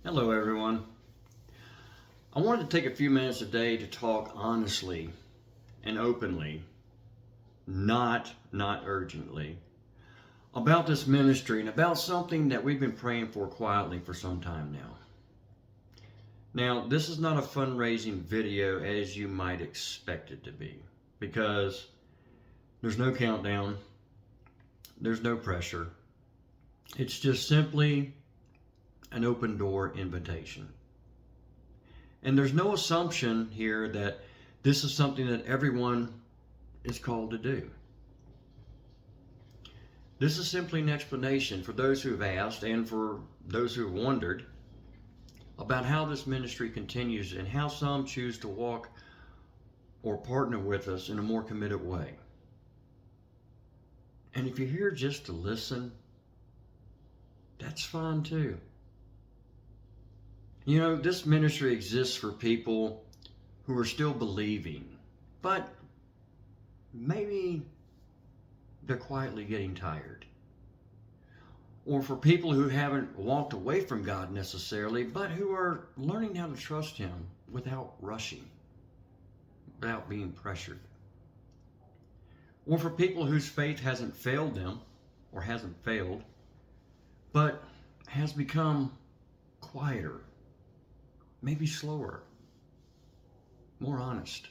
Hello, everyone. I wanted to take a few minutes today to talk honestly and openly, not urgently, about this ministry and about something that we've been praying for quietly for some time now. Now, this is not a fundraising video as you might expect it to be, because there's no countdown, there's no pressure. It's just simply an open door invitation. And there's no assumption here that this is something that everyone is called to do. This is simply an explanation for those who have asked and for those who have wondered about how this ministry continues and how some choose to walk or partner with us in a more committed way. And if you're here just to listen, that's fine too. You know, this ministry exists for people who are still believing, but maybe they're quietly getting tired. Or for people who haven't walked away from God necessarily, but who are learning how to trust Him without rushing, without being pressured. Or for people whose faith hasn't failed them, or hasn't failed, but has become quieter, maybe slower, more honest.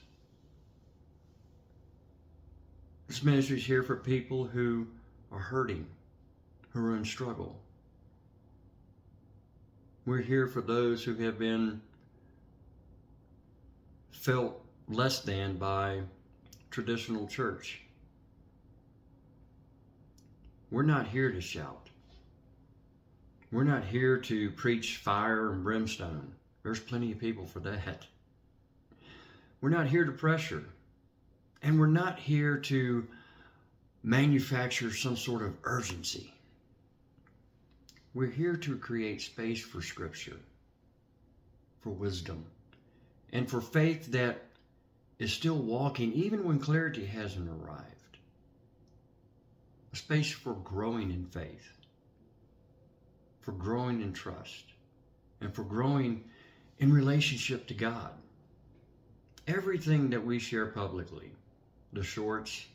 This ministry is here for people who are hurting, who are in struggle. We're here for those who have been felt less than by traditional church. We're not here to shout. We're not here to preach fire and brimstone. There's plenty of people for that. We're not here to pressure. And we're not here to manufacture some sort of urgency. We're here to create space for Scripture, for wisdom, and for faith that is still walking even when clarity hasn't arrived. A space for growing in faith, for growing in trust, and for growing in relationship to God. Everything that we share publicly, the shorts,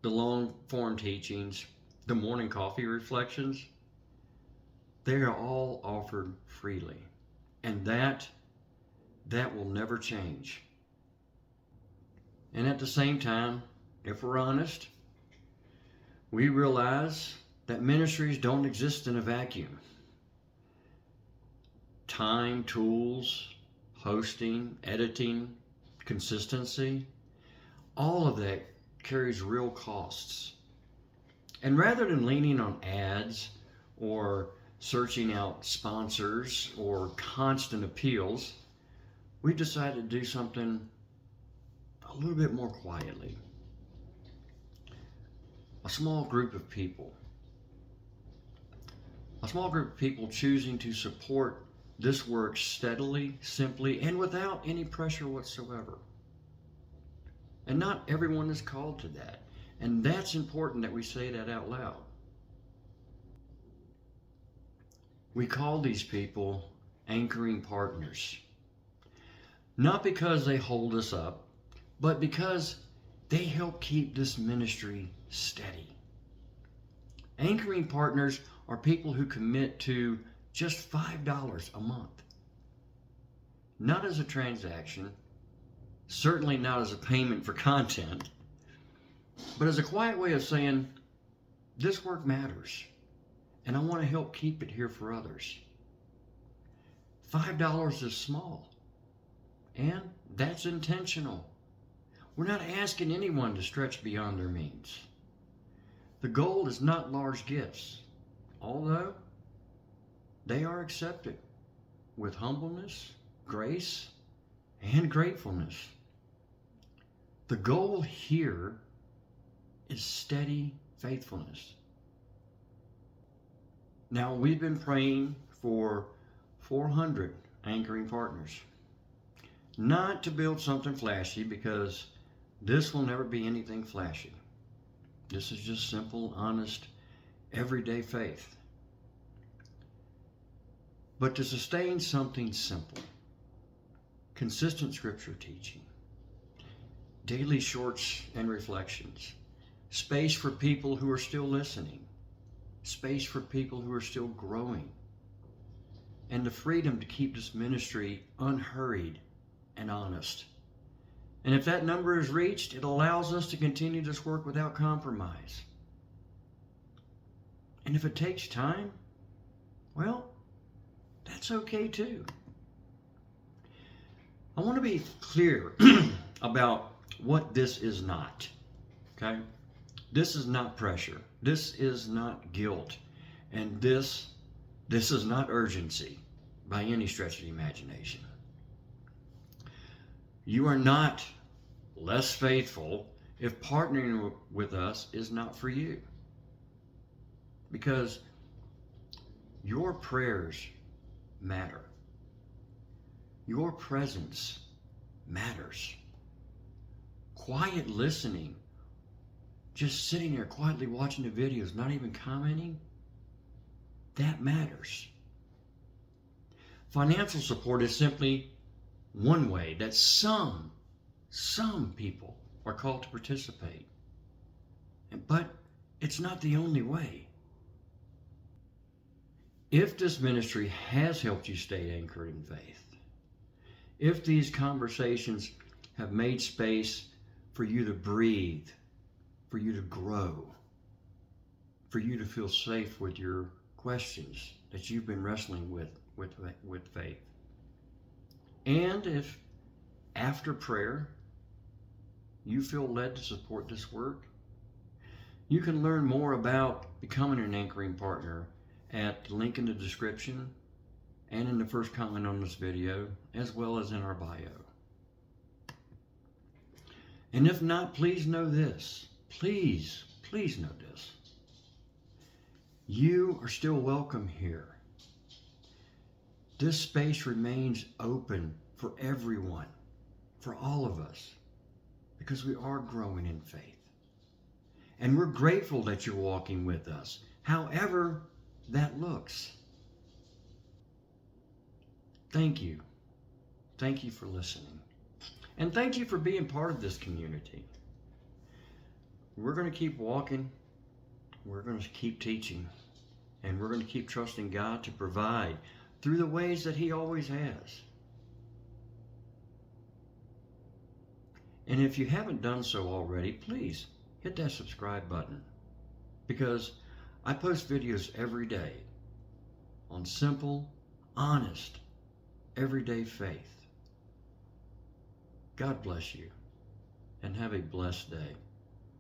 the long form teachings, the morning coffee reflections, they are all offered freely. And that will never change. And at the same time, if we're honest, we realize that ministries don't exist in a vacuum. Time, tools, hosting, editing, consistency, all of that carries real costs. And rather than leaning on ads or searching out sponsors or constant appeals, we've decided to do something a little bit more quietly. A small group of people choosing to support this work steadily, simply, and without any pressure whatsoever. And not everyone is called to that. And that's important that we say that out loud. We call these people anchoring partners. Not because they hold us up, but because they help keep this ministry steady. Anchoring partners are people who commit to just $5 a month. Not as a transaction, certainly not as a payment for content, but as a quiet way of saying, this work matters, and I want to help keep it here for others. $5 is small, and that's intentional. We're not asking anyone to stretch beyond their means. The goal is not large gifts, although they are accepted with humbleness, grace, and gratefulness. The goal here is steady faithfulness. Now, we've been praying for 400 anchoring partners. Not to build something flashy, because this will never be anything flashy. This is just simple, honest, everyday faith. but to sustain something simple, consistent scripture teaching, daily shorts and reflections, space for people who are still listening, space for people who are still growing, and the freedom to keep this ministry unhurried and honest. And if that number is reached, it allows us to continue this work without compromise. And if it takes time, well, that's okay too. I want to be clear about what this is not, okay? This is not pressure. This is not guilt. And this is not urgency by any stretch of the imagination. You are not less faithful if partnering with us is not for you. Because your prayers matter. Your presence matters. Quiet listening, just sitting there quietly watching the videos, not even commenting, that matters. Financial support is simply one way that some people are called to participate. But it's not the only way. If this ministry has helped you stay anchored in faith, if these conversations have made space for you to breathe, for you to grow, for you to feel safe with your questions that you've been wrestling with faith. And if after prayer you feel led to support this work, you can learn more about becoming an anchoring partner at the link in the description and in the first comment on this video, as well as in our bio. And if not, please know this. Please know this. You are still welcome here. This space remains open for everyone, for all of us, because we are growing in faith. And we're grateful that you're walking with us, however that looks. Thank you. Thank you for listening. And thank you for being part of this community. We're going to keep walking. We're going to keep teaching. And we're going to keep trusting God to provide through the ways that He always has. And if you haven't done so already, please hit that subscribe button, because I post videos every day on simple, honest, everyday faith. God bless you, and have a blessed day.